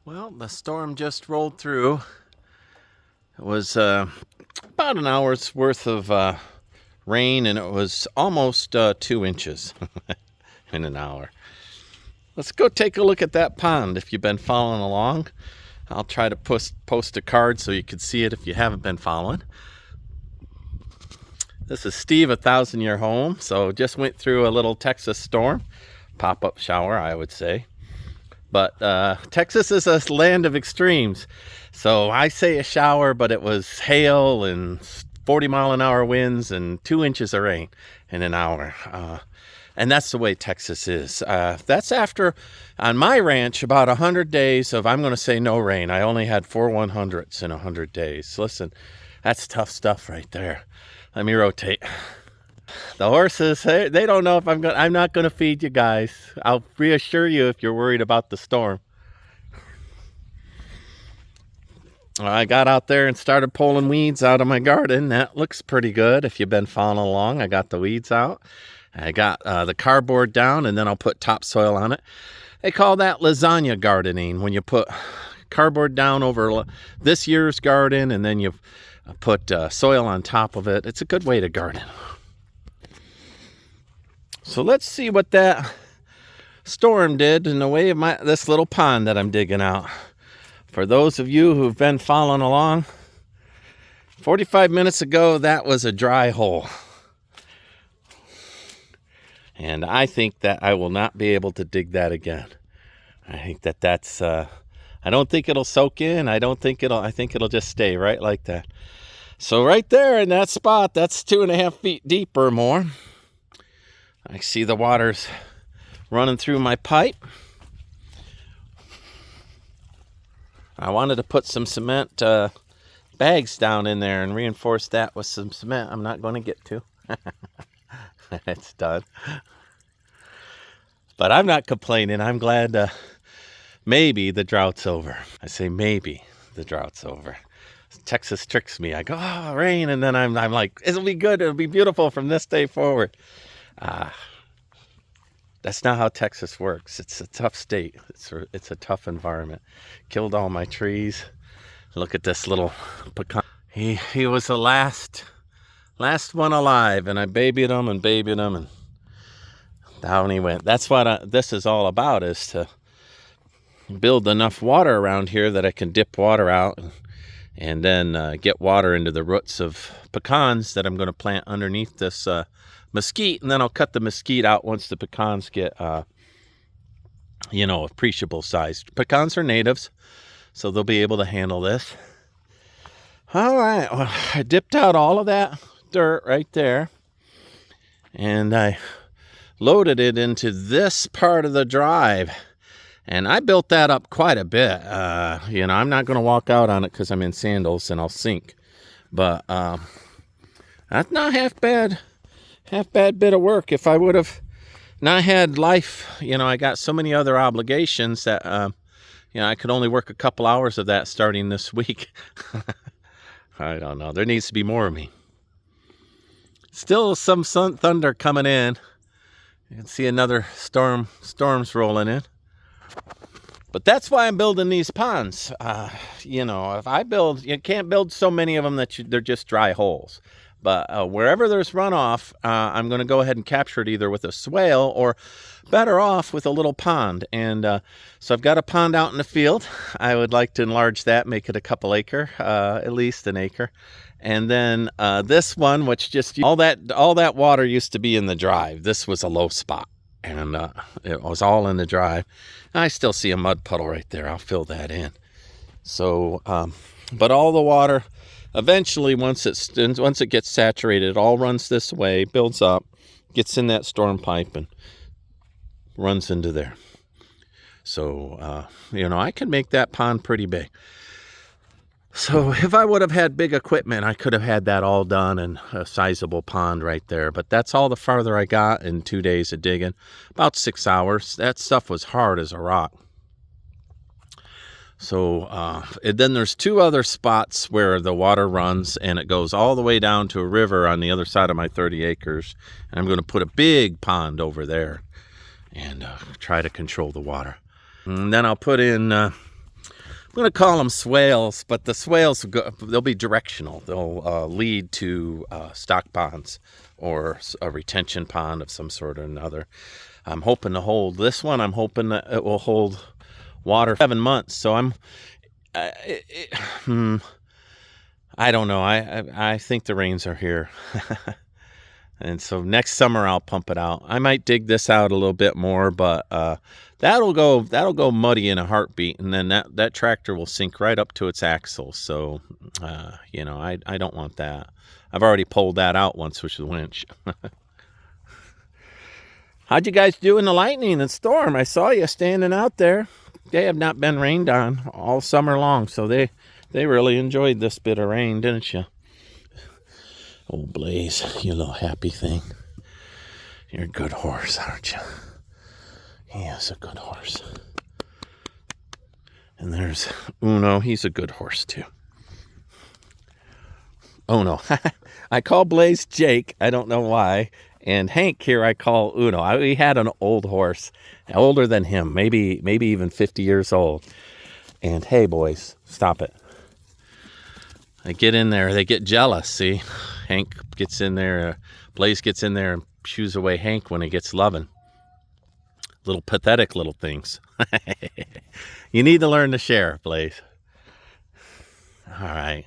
Well, the storm just rolled through. It was about an hour's worth of rain, and it was almost 2 inches in an hour. Let's go take a look at that pond if you've been following along. I'll try to post a card so you can see it if you haven't been following. This is Steve, 1,000-year home. So just went through a little Texas storm. Pop-up shower, I would say. But Texas is a land of extremes. So I say a shower, but it was hail and 40-mile-an-hour winds and 2 inches of rain in an hour. And that's the way Texas is. That's after, on my ranch, about 100 days of, I'm going to say, no rain. I only had 4 100ths in 100 days. Listen, that's tough stuff right there. Let me rotate. The horses, they don't know if I'm not going to feed you guys. I'll reassure you if you're worried about the storm. I got out there and started pulling weeds out of my garden. That looks pretty good if you've been following along. I got the weeds out. I got the cardboard down, and then I'll put topsoil on it. They call that lasagna gardening, when you put cardboard down over this year's garden and then you put soil on top of it. It's a good way to garden. So let's see what that storm did in the way of this little pond that I'm digging out. For those of you who've been following along, 45 minutes ago, that was a dry hole. And I think that I will not be able to dig that again. I think that's, I don't think it'll soak in. I think it'll just stay right like that. So right there in that spot, that's 2.5 feet deep or more. I see the water's running through my pipe. I wanted to put some cement bags down in there and reinforce that with some cement. I'm not going to get to. It's done. But I'm not complaining. I'm glad maybe the drought's over. I say maybe the drought's over. Texas tricks me. I go, oh, rain, and then I'm like, it'll be good. It'll be beautiful from this day forward. That's not how Texas works. It's a tough state. It's a tough environment. Killed all my trees. Look at this little pecan. He was the last one alive, and I babied him, and down he went. That's what this is all about, is to build enough water around here that I can dip water out and then get water into the roots of pecans that I'm going to plant underneath this mesquite, and then I'll cut the mesquite out once the pecans get, appreciable sized. Pecans are natives, so they'll be able to handle this. All right, well, I dipped out all of that dirt right there, and I loaded it into this part of the drive, and I built that up quite a bit. I'm not going to walk out on it because I'm in sandals and I'll sink, but that's not half bad bit of work. If I would have not had life, I got so many other obligations that I could only work a couple hours of that starting this week. I don't know, there needs to be more of me. Still some thunder coming in. You can see another storms rolling in. But that's why I'm building these ponds. If I build, you can't build so many of them that they're just dry holes. But wherever there's runoff, I'm going to go ahead and capture it either with a swale or better off with a little pond. And so I've got a pond out in the field. I would like to enlarge that, make it a couple acre, at least an acre. And then this one, which just all that water used to be in the drive. This was a low spot, and it was all in the drive. I still see a mud puddle right there. I'll fill that in. So, but all the water, eventually, once it gets saturated, it all runs this way, builds up, gets in that storm pipe, and runs into there. So, I can make that pond pretty big. So if I would have had big equipment, I could have had that all done and a sizable pond right there. But that's all the farther I got in 2 days of digging. About 6 hours. That stuff was hard as a rock. So and then there's 2 other spots where the water runs, and it goes all the way down to a river on the other side of my 30 acres. And I'm going to put a big pond over there and try to control the water. And then I'll put in I'm going to call them swales, but the swales, they'll be directional. They'll lead to stock ponds or a retention pond of some sort or another. I'm hoping to hold this one. I'm hoping that it will hold water 7 months. So I don't know. I think the rains are here. And so next summer I'll pump it out. I might dig this out a little bit more, but that'll go muddy in a heartbeat, and then that tractor will sink right up to its axle. So you know, I don't want that. I've already pulled that out once with the winch. How'd you guys do in the lightning and storm? I saw you standing out there. They have not been rained on all summer long, so they really enjoyed this bit of rain, didn't you? Oh, Blaze, you little happy thing. You're a good horse, aren't you? He is a good horse. And there's Uno. He's a good horse, too. Oh, no. I call Blaze Jake. I don't know why. And Hank here I call Uno. We had an old horse, older than him, maybe even 50 years old. And hey, boys, stop it. I get in there. They get jealous, see? Hank gets in there, Blaze gets in there and shoos away Hank when he gets loving. Little pathetic little things. You need to learn to share, Blaze. All right.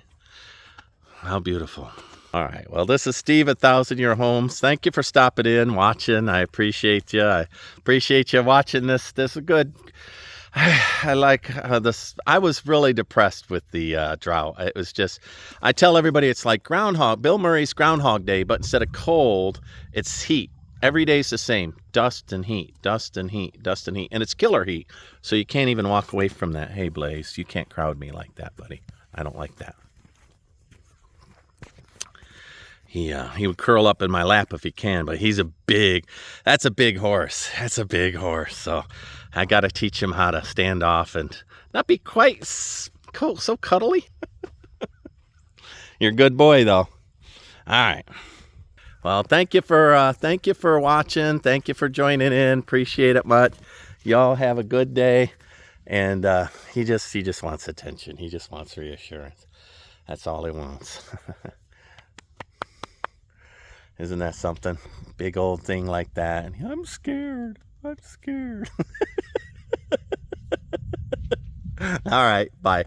How beautiful. All right. Well, this is Steve at 1,000-Year Homes. Thank you for stopping in, watching. I appreciate you. I appreciate you watching this. This is good. I like this. I was really depressed with the drought. It was just, I tell everybody it's like Bill Murray's Groundhog Day, but instead of cold, it's heat. Every day's the same. Dust and heat, dust and heat, dust and heat. And it's killer heat. So you can't even walk away from that. Hey, Blaze, you can't crowd me like that, buddy. I don't like that. He would curl up in my lap if he can, but that's a big horse. That's a big horse. So I got to teach him how to stand off and not be quite so cuddly. You're a good boy, though. All right. Well, thank you for watching. Thank you for joining in. Appreciate it much. Y'all have a good day. And he just wants attention. He just wants reassurance. That's all he wants. Isn't that something? Big old thing like that. And I'm scared. I'm scared. All right. Bye.